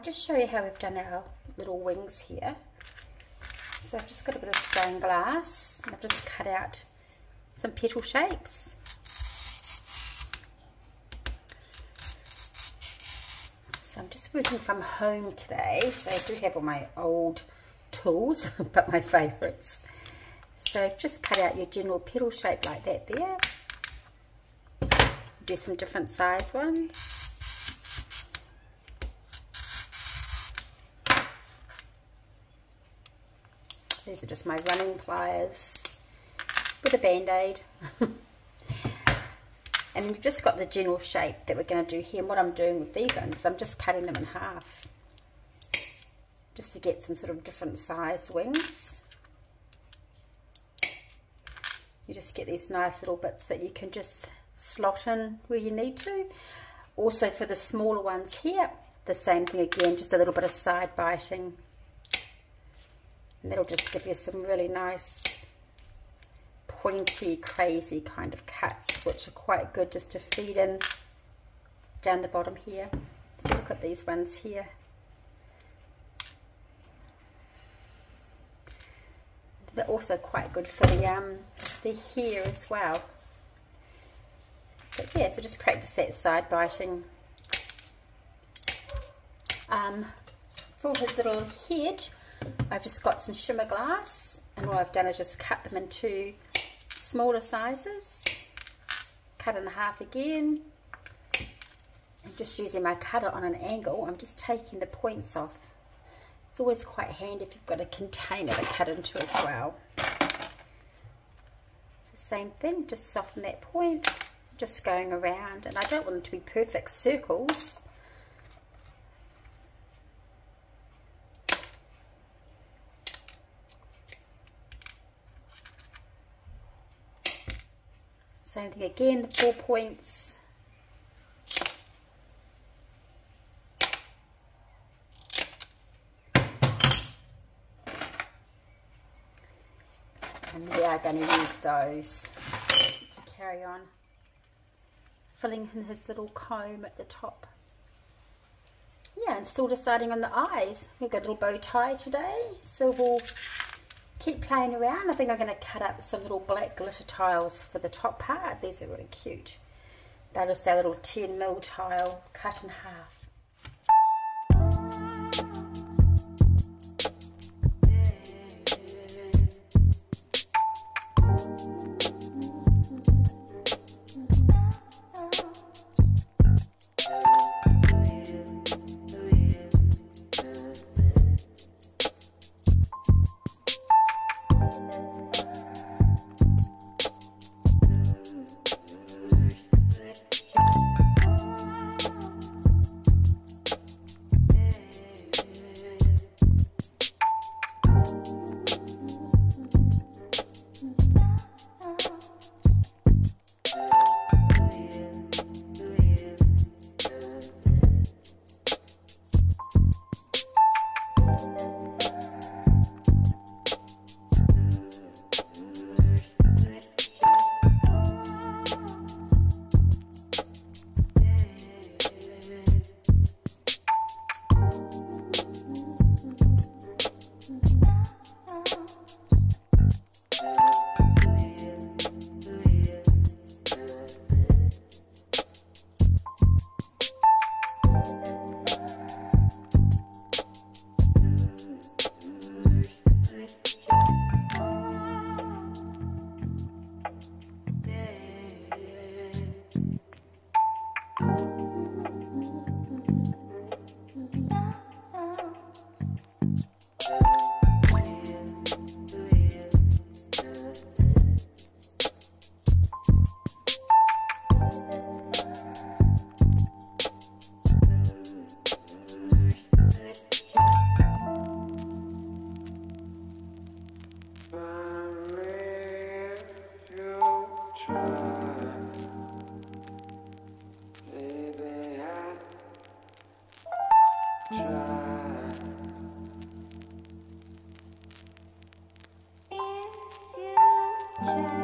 just show you how we've done our little wings here. So I've just got a bit of stained glass and I've just cut out some petal shapes. So I'm just working from home today, so I do have all my old tools, but my favourites. So just cut out your general petal shape like that there. Do some different size ones. These are just my running pliers with a band-aid. And you've just got the general shape that we're going to do here. And what I'm doing with these ones is I'm just cutting them in half, just to get some sort of different size wings. You just get these nice little bits that you can just slot in where you need to. Also for the smaller ones here, the same thing again, just a little bit of side biting. And that'll just give you some really nice, pointy, crazy kind of cuts, which are quite good just to feed in down the bottom here. So look at these ones here. They're also quite good for the hair as well. But yeah, so just practice that side biting. For his little head, I've just got some shimmer glass, and all I've done is just cut them into smaller sizes. Cut in half again. And just using my cutter on an angle, I'm just taking the points off. It's always quite handy if you've got a container to cut into as well. So same thing, just soften that point, just going around, and I don't want them to be perfect circles. Same thing again, the 4 points. And we are going to use those to carry on filling in his little comb at the top. Yeah, and still deciding on the eyes. We've got a little bow tie today, so we'll keep playing around. I think I'm going to cut up some little black glitter tiles for the top part. These are really cute. They're just our little 10mm tile cut in half. Try.